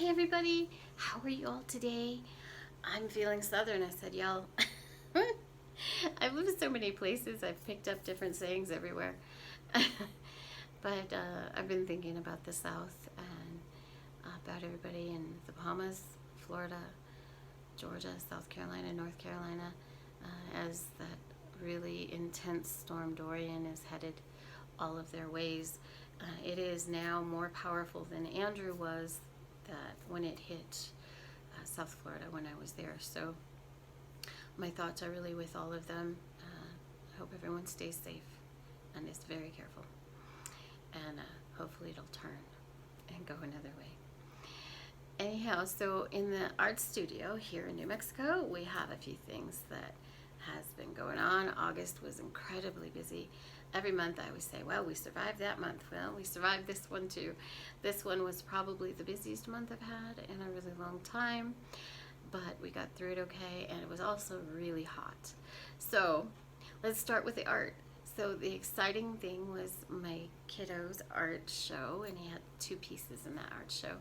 Hi everybody, how are you all today? I'm feeling southern, I said y'all. I've lived so many places, I've picked up different sayings everywhere. But I've been thinking about the South and about everybody in the Bahamas, Florida, Georgia, South Carolina, North Carolina, as that really intense storm Dorian is headed all of their ways. It is now more powerful than Andrew was that when it hit South Florida when I was there. So my thoughts are really with all of them. I hope everyone stays safe and is very careful. And hopefully it'll turn and go another way. Anyhow, so in the art studio here in New Mexico, we have a few things that has been going on. August was incredibly busy. Every month I always say, well, we survived that month. Well, we survived this one too. This one was probably the busiest month I've had in a really long time, but we got through it okay, and it was also really hot. So let's start with the art. So the exciting thing was my kiddo's art show, and he had 2 pieces in that art show,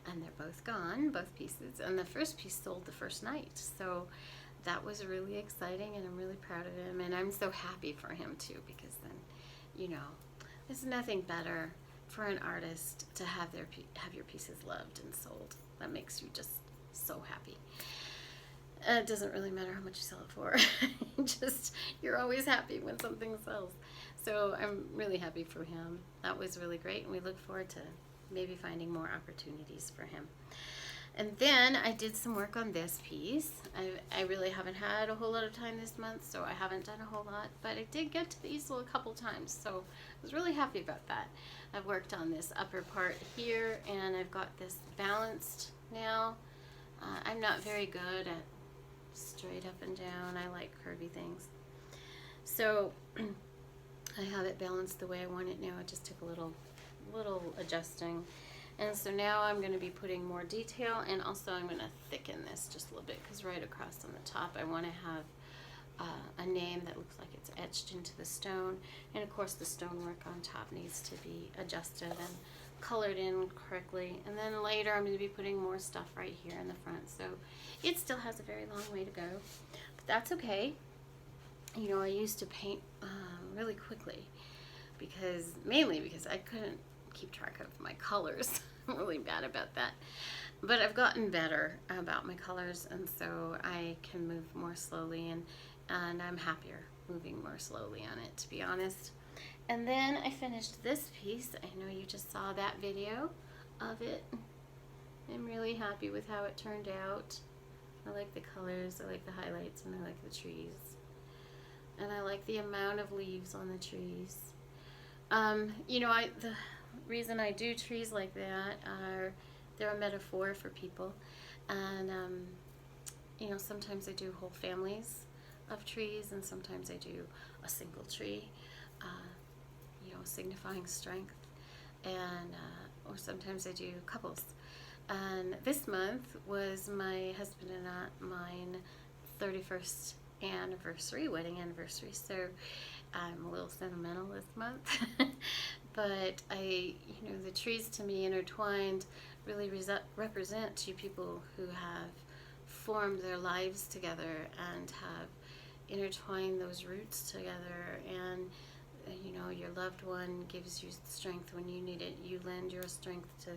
and they're both gone, both pieces, and the first piece sold the first night. So that was really exciting, and I'm really proud of him, and I'm so happy for him too, because then, you know, there's nothing better for an artist to have your pieces loved and sold. That makes you just so happy. It doesn't really matter how much you sell it for. Just, you're always happy when something sells. So I'm really happy for him. That was really great, and we look forward to maybe finding more opportunities for him. And then I did some work on this piece. I really haven't had a whole lot of time this month, so I haven't done a whole lot, but I did get to the easel a couple times, so I was really happy about that. I've worked on this upper part here, and I've got this balanced now. I'm not very good at straight up and down. I like curvy things. So I have it balanced the way I want it now. It just took a little adjusting. And so now I'm going to be putting more detail, and also I'm going to thicken this just a little bit, because right across on the top I want to have a name that looks like it's etched into the stone. And of course the stonework on top needs to be adjusted and colored in correctly. And then later I'm going to be putting more stuff right here in the front. So it still has a very long way to go, but that's okay. You know, I used to paint really quickly, mainly because I couldn't keep track of my colors. I'm really bad about that, but I've gotten better about my colors, and so I can move more slowly, and I'm happier moving more slowly on it, to be honest. And then I finished this piece. I know you just saw that video of it. I'm really happy with how it turned out. I like the colors, I like the highlights, and I like the trees, and I like the amount of leaves on the trees. You know, the reason I do trees like that are they're a metaphor for people, and you know, sometimes I do whole families of trees, and sometimes I do a single tree, you know, signifying strength, and or sometimes I do couples. And this month was my husband and mine 31st anniversary, wedding anniversary, so I'm a little sentimental this month. But you know, the trees to me intertwined really represent 2 people who have formed their lives together and have intertwined those roots together. And you know, your loved one gives you strength when you need it. You lend your strength to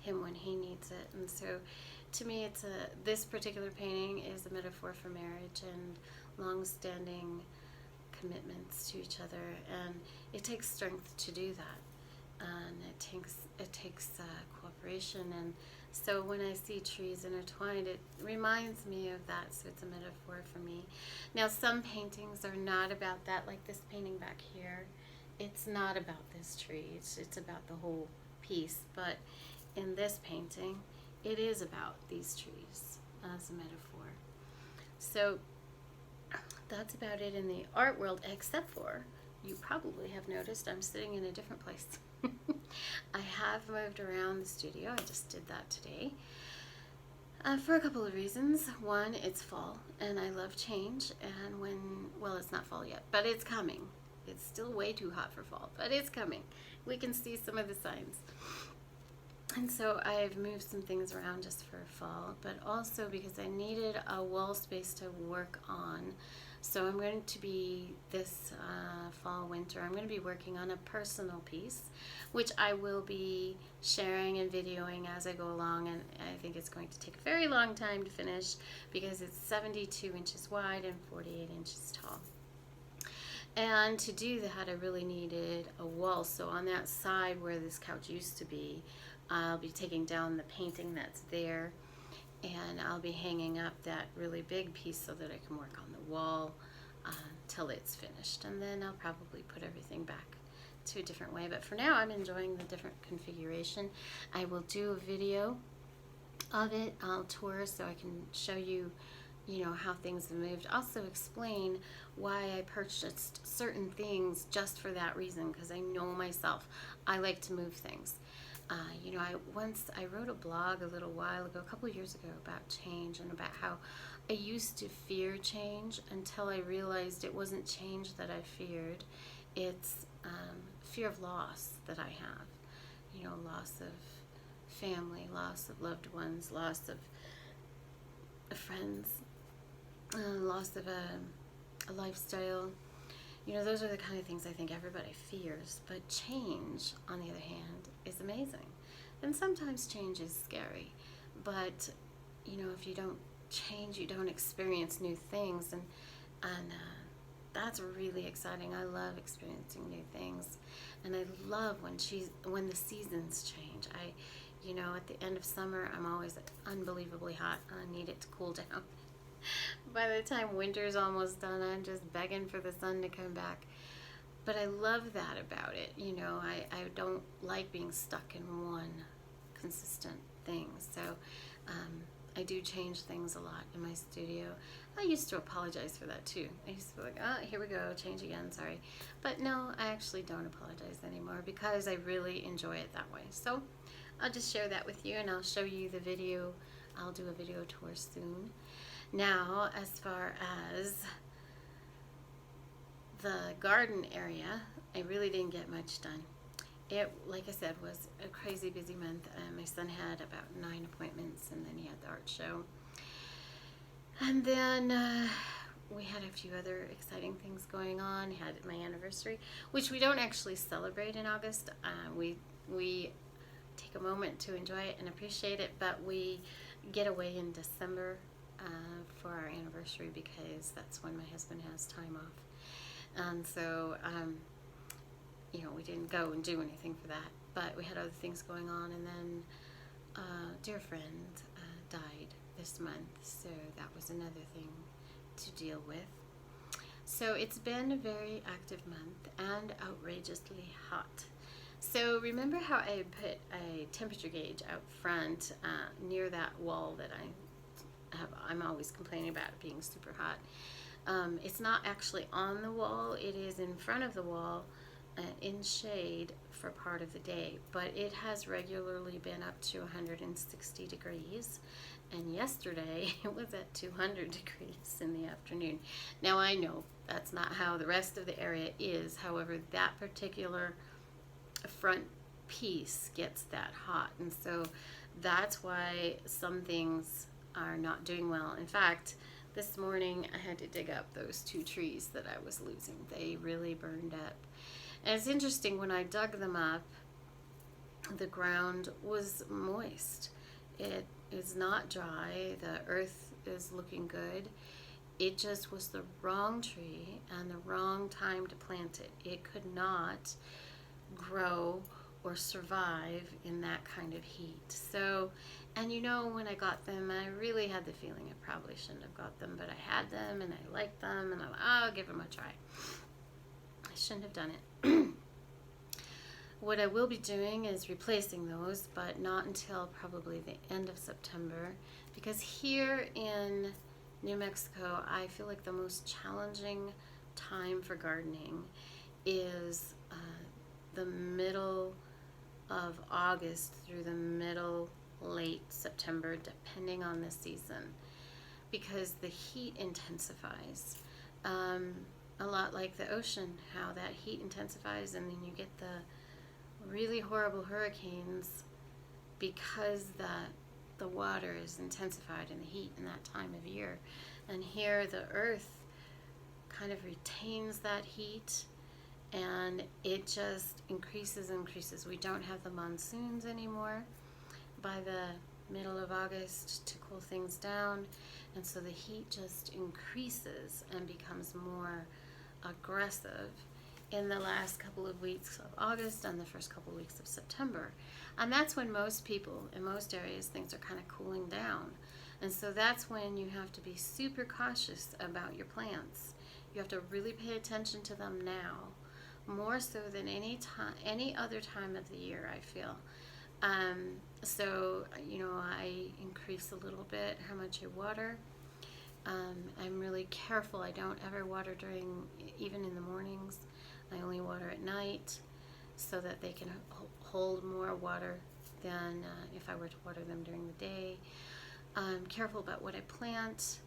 him when he needs it. And so to me, this particular painting is a metaphor for marriage and long-standing commitments to each other, and it takes strength to do that, and it takes cooperation. And so when I see trees intertwined, it reminds me of that. So it's a metaphor for me. Now, some paintings are not about that, like this painting back here. It's not about this tree, it's about the whole piece. But in this painting, it is about these trees as a metaphor. So that's about it in the art world, except for, you probably have noticed, I'm sitting in a different place. I have moved around the studio. I just did that today for a couple of reasons. One, it's fall, and I love change, and well, it's not fall yet, but it's coming. It's still way too hot for fall, but it's coming. We can see some of the signs. And so I've moved some things around just for fall, but also because I needed a wall space to work on. So I'm going to be, this fall, winter, I'm going to be working on a personal piece, which I will be sharing and videoing as I go along. And I think it's going to take a very long time to finish because it's 72 inches wide and 48 inches tall. And to do that, I really needed a wall. So on that side where this couch used to be, I'll be taking down the painting that's there, and I'll be hanging up that really big piece so that I can work on the wall till it's finished. And then I'll probably put everything back to a different way. But for now, I'm enjoying the different configuration. I will do a video of it. I'll tour so I can show you, you know, how things have moved. Also explain why I purchased certain things just for that reason, because I know myself, I like to move things. You know, I wrote a blog a little while ago, a couple years ago, about change and about how I used to fear change until I realized it wasn't change that I feared. It's fear of loss that I have. You know, loss of family, loss of loved ones, loss of friends, loss of a lifestyle. You know, those are the kind of things I think everybody fears. But change, on the other hand, is amazing. And sometimes change is scary. But, you know, if you don't change, you don't experience new things. And that's really exciting. I love experiencing new things. And I love when the seasons change. You know, at the end of summer, I'm always unbelievably hot. I need it to cool down. By the time winter's almost done, I'm just begging for the sun to come back. But I love that about it. You know, I don't like being stuck in one consistent thing. So I do change things a lot in my studio. I used to apologize for that too. I used to be like, oh, here we go, change again, sorry. But no, I actually don't apologize anymore because I really enjoy it that way. So I'll just share that with you, and I'll show you the video. I'll do a video tour soon. Now, as far as the garden area, I really didn't get much done. It, like I said, was a crazy busy month. My son had about 9 appointments, and then he had the art show. And then we had a few other exciting things going on. Had my anniversary, which we don't actually celebrate in August. We take a moment to enjoy it and appreciate it, but we get away in December for our anniversary because that's when my husband has time off. And so, you know, we didn't go and do anything for that, but we had other things going on. And then a dear friend died this month, so that was another thing to deal with. So it's been a very active month and outrageously hot. So remember how I put a temperature gauge out front near that wall that I'm always complaining about it being super hot. It's not actually on the wall, it is in front of the wall in shade for part of the day, but it has regularly been up to 160 degrees, and yesterday it was at 200 degrees in the afternoon. Now I know that's not how the rest of the area is, however that particular front piece gets that hot, and so that's why some things are not doing well. In fact, this morning I had to dig up those 2 trees that I was losing. They really burned up. And it's interesting, when I dug them up, the ground was moist. It is not dry. The earth is looking good. It just was the wrong tree and the wrong time to plant it. It could not grow or survive in that kind of heat. So, and you know, when I got them, I really had the feeling I probably shouldn't have got them, but I had them and I liked them, and I'll give them a try. I shouldn't have done it. What I will be doing is replacing those, but not until probably the end of September, because here in New Mexico, I feel like the most challenging time for gardening is the middle of August through the late September, depending on the season, because the heat intensifies. A lot like the ocean, how that heat intensifies, and then you get the really horrible hurricanes because the water is intensified in the heat in that time of year. And here the earth kind of retains that heat, and it just increases and increases. We don't have the monsoons anymore by the middle of August to cool things down, and so the heat just increases and becomes more aggressive in the last couple of weeks of August and the first couple of weeks of September. And that's when most people in most areas, things are kind of cooling down. And so that's when you have to be super cautious about your plants. You have to really pay attention to them now, more so than any other time of the year, I feel. So, I increase a little bit how much I water. I'm really careful. I don't ever water even in the mornings. I only water at night so that they can hold more water than if I were to water them during the day. I'm careful about what I plant.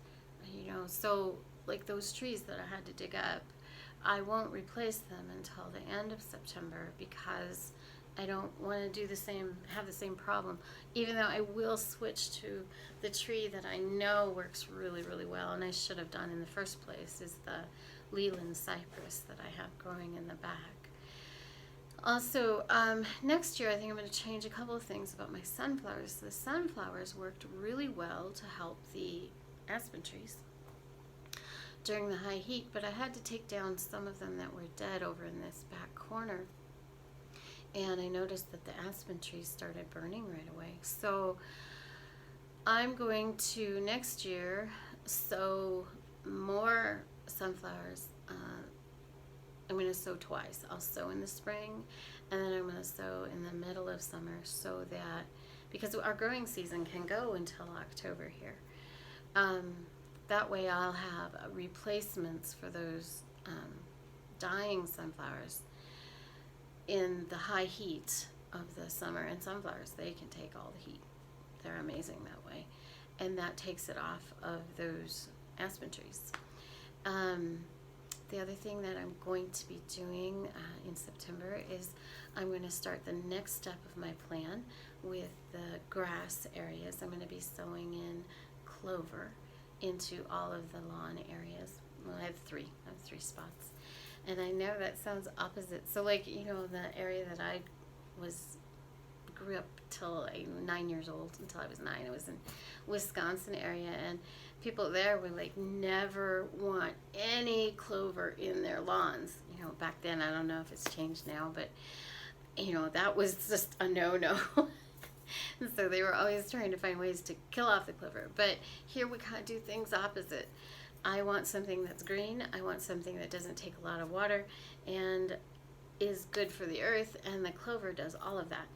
So like those trees that I had to dig up, I won't replace them until the end of September because I don't want to have the same problem, even though I will switch to the tree that I know works really, really well, and I should have done in the first place, is the Leland cypress that I have growing in the back. Also, next year I think I'm going to change a couple of things about my sunflowers. The sunflowers worked really well to help the aspen trees during the high heat, but I had to take down some of them that were dead over in this back corner. And I noticed that the aspen trees started burning right away. So I'm going to next year sow more sunflowers. I'm going to sow twice. I'll sow in the spring, and then I'm going to sow in the middle of summer, so that, because our growing season can go until October here. That way I'll have replacements for those dying sunflowers in the high heat of the summer. And sunflowers, they can take all the heat. They're amazing that way. And that takes it off of those aspen trees. The other thing that I'm going to be doing in September is I'm going to start the next step of my plan with the grass areas. I'm going to be sowing in clover into all of the lawn areas. Well, I have three spots. And I know that sounds opposite. So like, the area that I grew up till 9 years old, until I was 9, I was in Wisconsin area, and people there would like never want any clover in their lawns. Back then, I don't know if it's changed now, but that was just a no-no. And so they were always trying to find ways to kill off the clover. But here we kind of do things opposite. I want something that's green. I want something that doesn't take a lot of water and is good for the earth, and the clover does all of that.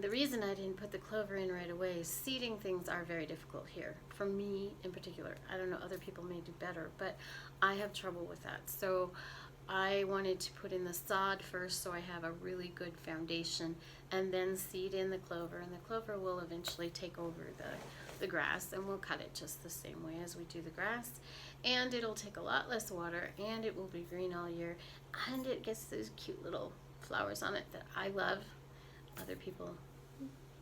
The reason I didn't put the clover in right away is seeding things are very difficult here, for me in particular. I don't know, other people may do better, but I have trouble with that. So I wanted to put in the sod first so I have a really good foundation, and then seed in the clover, and the clover will eventually take over the grass, and we'll cut it just the same way as we do the grass, and it'll take a lot less water, and it will be green all year, and it gets those cute little flowers on it that I love. Other people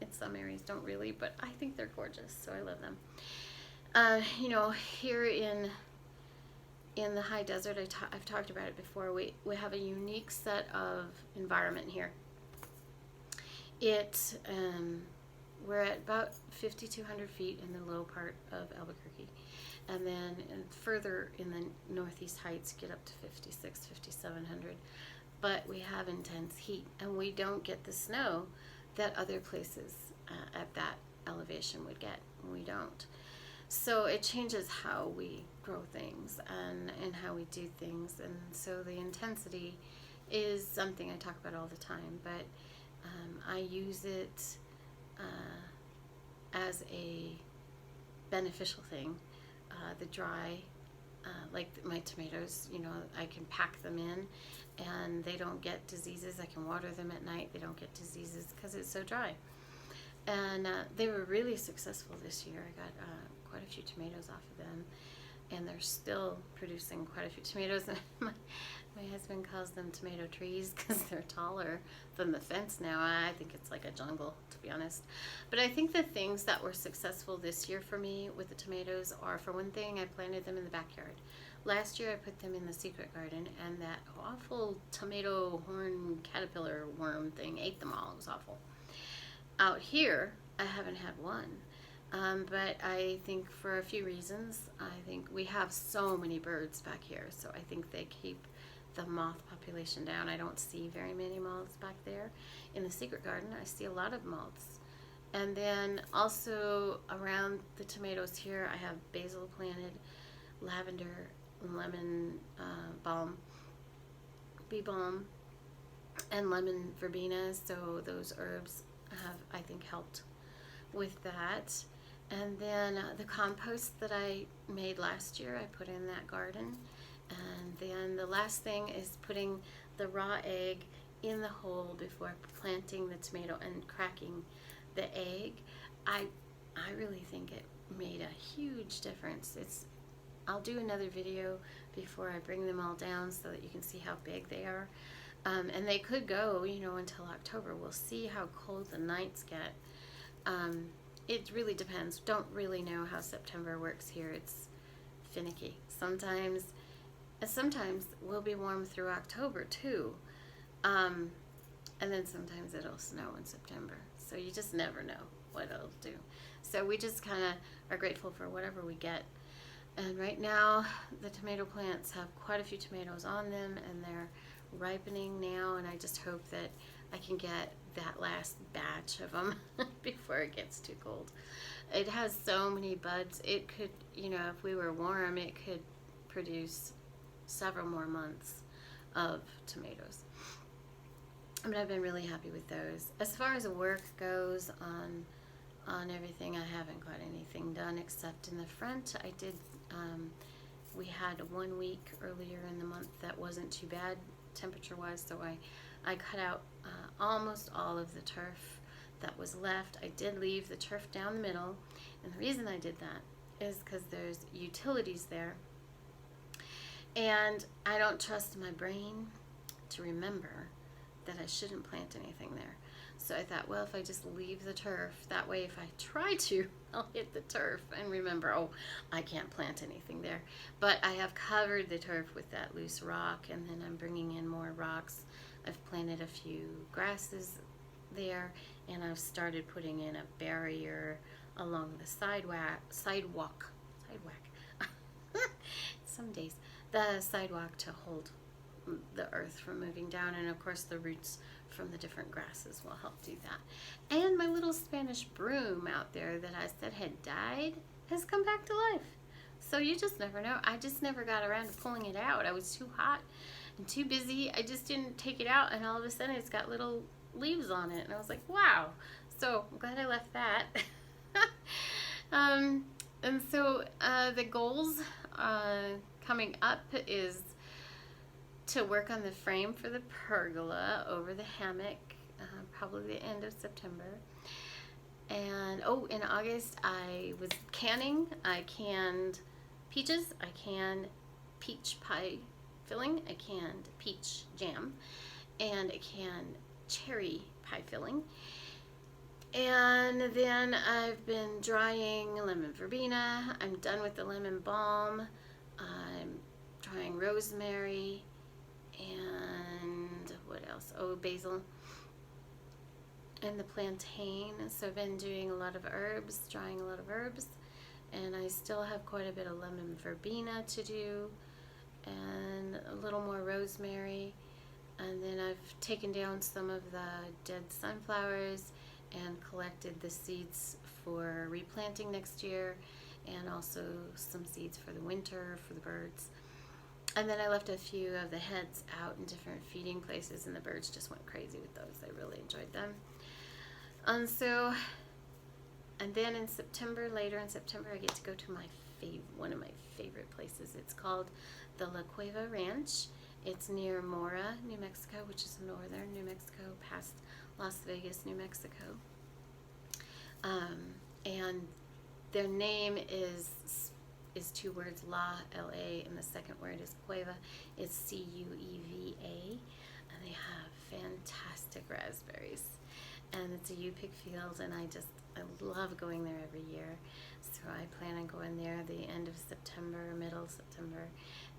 in some areas don't really, but I think they're gorgeous, so I love them. Here in the high desert, I've talked about it before, we have a unique set of environment here. We're at about 5,200 feet in the low part of Albuquerque, and then further in the northeast heights get up to 5,700. But we have intense heat, and we don't get the snow that other places at that elevation would get. We don't. So it changes how we grow things and how we do things, and so the intensity is something I talk about all the time, but I use it as a beneficial thing. The dry, like my tomatoes, I can pack them in and they don't get diseases. I can water them at night. They don't get diseases because it's so dry. And they were really successful this year. I got quite a few tomatoes off of them. and they're still producing quite a few tomatoes. My husband calls them tomato trees because they're taller than the fence now. I think it's like a jungle, to be honest. But I think the things that were successful this year for me with the tomatoes are, for one thing, I planted them in the backyard. Last year I put them in the secret garden, and that awful tomato horn caterpillar worm thing ate them all. It was awful. Out here, I haven't had one. But I think for a few reasons. I think we have so many birds back here, so I think they keep the moth population down. I don't see very many moths back there. In the secret garden, I see a lot of moths. And then also around the tomatoes here, I have basil planted, lavender, lemon balm, bee balm, and lemon verbena. So those herbs have, I think, helped with that. And then the compost that I made last year, I put in that garden. And then the last thing is putting the raw egg in the hole before planting the tomato and cracking the egg. I really think it made a huge difference. I'll do another video before I bring them all down so that you can see how big they are. And they could go, until October. We'll see how cold the nights get. It really depends. Don't really know how September works here. It's finicky. Sometimes we'll be warm through October too. And then sometimes it'll snow in September. So you just never know what it'll do. So we just kind of are grateful for whatever we get. And right now, the tomato plants have quite a few tomatoes on them, and they're ripening now, and I just hope that I can get that last batch of them before it gets too cold. It has so many buds. It could, if we were warm, it could produce several more months of tomatoes. But I've been really happy with those. As far as work goes on everything, I haven't got anything done except in the front. I did, we had 1 week earlier in the month that wasn't too bad temperature-wise, so I cut out almost all of the turf that was left. I did leave the turf down the middle, and the reason I did that is because there's utilities there, and I don't trust my brain to remember that I shouldn't plant anything there. So I thought, well, if I just leave the turf, that way if I try to, I'll hit the turf and remember, oh, I can't plant anything there. But I have covered the turf with that loose rock, and then I'm bringing in more rocks. I've planted a few grasses there, and I've started putting in a barrier along the sidewalk. Some days. The sidewalk to hold the earth from moving down, and of course the roots from the different grasses will help do that. And my little Spanish broom out there that I said had died has come back to life. So you just never know. I just never got around to pulling it out. I was too hot and too busy. I just didn't take it out, and all of a sudden it's got little leaves on it, and I was like, wow. So I'm glad I left that. And so the goals coming up is to work on the frame for the pergola over the hammock, probably the end of September. And in August I was canning. I canned peaches, I canned peach pie filling, I canned peach jam, and I canned cherry pie filling. And then I've been drying lemon verbena. I'm done with the lemon balm. I'm drying rosemary, and what else? Basil and the plantain. So I've been doing a lot of herbs, drying a lot of herbs, and I still have quite a bit of lemon verbena to do, and a little more rosemary. And then I've taken down some of the dead sunflowers and collected the seeds for replanting next year, and also some seeds for the winter for the birds. And then I left a few of the heads out in different feeding places, and the birds just went crazy with those. I really enjoyed them. And then in September, later in September, I get to go to one of my favorite places. It's called the La Cueva Ranch. It's near Mora, New Mexico, which is northern New Mexico, past Las Vegas, New Mexico. And their name is is two words, La, L-A, and the second word is Cueva. It's C-U-E-V-A, and they have fantastic raspberries. And it's a U-pick field, and I love going there every year. So I plan on going there the end of September, middle of September,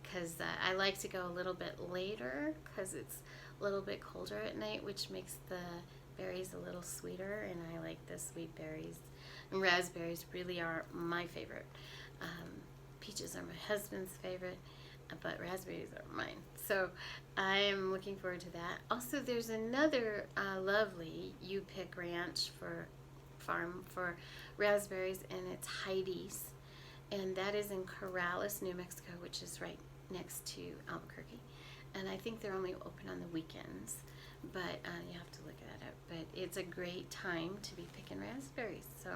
because I like to go a little bit later because it's a little bit colder at night, which makes the berries a little sweeter, and I like the sweet berries. And raspberries really are my favorite. Peaches are my husband's favorite, but raspberries are mine. So I'm looking forward to that. Also, there's another lovely U-pick ranch farm for raspberries, and it's Heidi's, and that is in Corrales, New Mexico, which is right next to Albuquerque. And I think they're only open on the weekends, but you have to look that up. But it's a great time to be picking raspberries. So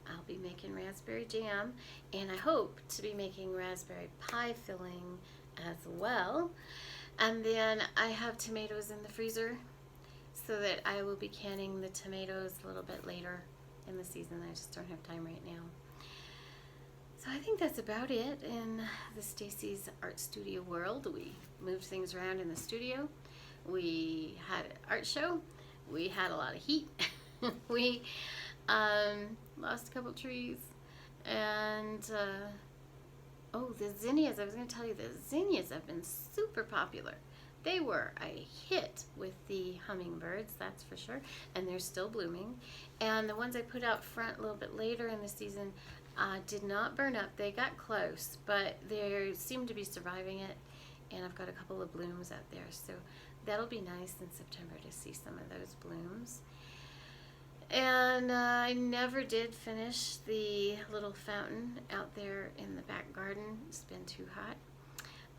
I'll be making raspberry jam, and I hope to be making raspberry pie filling as well. And then I have tomatoes in the freezer, so that I will be canning the tomatoes a little bit later in the season. I just don't have time right now. So I think that's about it in the Stacy's Art Studio world. We moved things around in the studio. We had an art show. We had a lot of heat. We lost a couple trees. And, oh, the zinnias. I was going to tell you, the zinnias have been super popular. They were a hit with the hummingbirds, that's for sure, and they're still blooming. And the ones I put out front a little bit later in the season did not burn up. They got close, but they seem to be surviving it, and I've got a couple of blooms out there, so that'll be nice in September to see some of those blooms. And I never did finish the little fountain out there in the back garden. It's been too hot.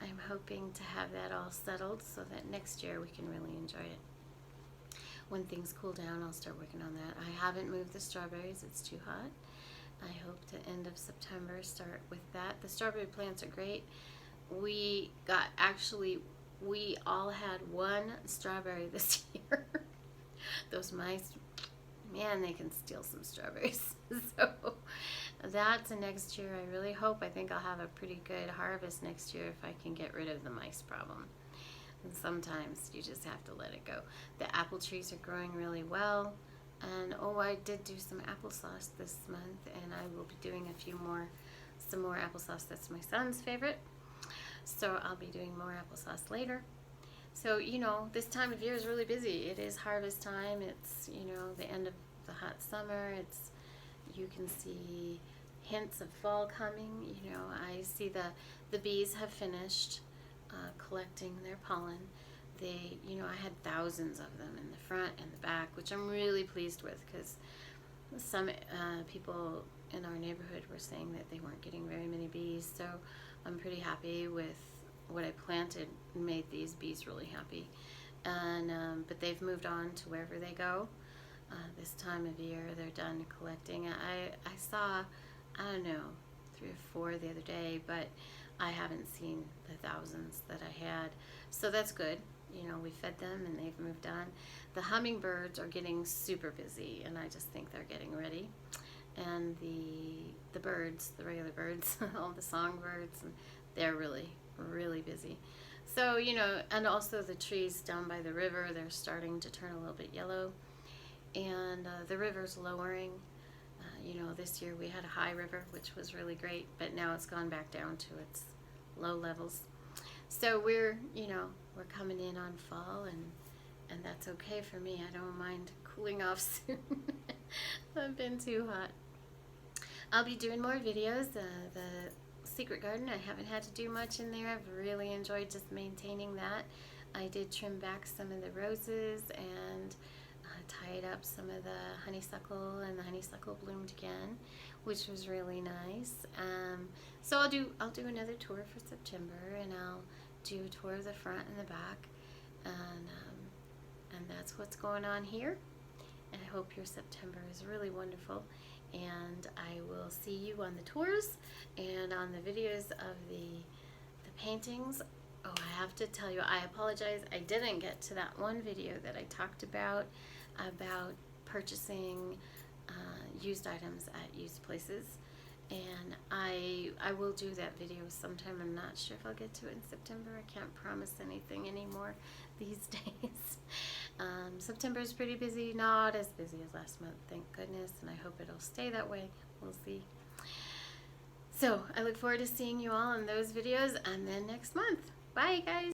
I'm hoping to have that all settled so that next year we can really enjoy it. When things cool down, I'll start working on that. I haven't moved the strawberries. It's too hot. I hope to end of September start with that. The strawberry plants are great. We all had one strawberry this year. Those mice, man, they can steal some strawberries. So that's next year. I really hope. I think I'll have a pretty good harvest next year if I can get rid of the mice problem. And sometimes you just have to let it go. The apple trees are growing really well. And oh, I did do some applesauce this month, and I will be doing some more applesauce. That's my son's favorite. So I'll be doing more applesauce later. So, you know, this time of year is really busy. It is harvest time. It's, you know, the end of the hot summer. You can see hints of fall coming. You know, I see the bees have finished collecting their pollen. I had thousands of them in the front and the back, which I'm really pleased with, because some people in our neighborhood were saying that they weren't getting very many bees. So I'm pretty happy with what I planted and made these bees really happy. And but they've moved on to wherever they go. This time of year, they're done collecting. I saw, I don't know, 3 or 4 the other day, but I haven't seen the thousands that I had. So that's good. You know, we fed them and they've moved on. The hummingbirds are getting super busy, and I just think they're getting ready. And the birds, the regular birds, all the songbirds, they're really, really busy. So, you know, and also the trees down by the river, they're starting to turn a little bit yellow. And the river's lowering. You know, this year we had a high river, which was really great, but now it's gone back down to its low levels. So we're coming in on fall, and that's okay for me. I don't mind cooling off soon. I've been too hot. I'll be doing more videos. The secret garden, I haven't had to do much in there. I've really enjoyed just maintaining that. I did trim back some of the roses and tied up some of the honeysuckle, and the honeysuckle bloomed again, which was really nice. So I'll do another tour for September, and I'll do a tour of the front and the back, and that's what's going on here. And I hope your September is really wonderful, and I will see you on the tours and on the videos of the paintings. Oh, I have to tell you, I apologize, I didn't get to that one video that I talked about purchasing used items at used places. And I will do that video sometime. I'm not sure if I'll get to it in September. I can't promise anything anymore these days. September is pretty busy, not as busy as last month, thank goodness, and I hope it'll stay that way. We'll see. So I look forward to seeing you all in those videos, and then next month. Bye, guys.